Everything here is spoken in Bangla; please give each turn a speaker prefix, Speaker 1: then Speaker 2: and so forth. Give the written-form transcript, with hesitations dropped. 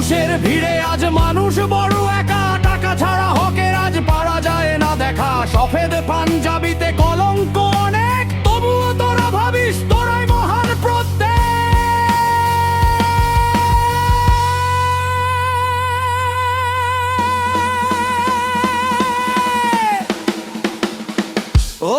Speaker 1: মানুষের ভিড়ে আজ মানুষ বড় একা, টাকা ছাড়া হকের আজ পারা যায় না দেখা। সফেদ পাঞ্জাবিতে কলঙ্ক অনেক, তবুও তোরা ভাবিস তোরাই মহান প্রত্যেক। ও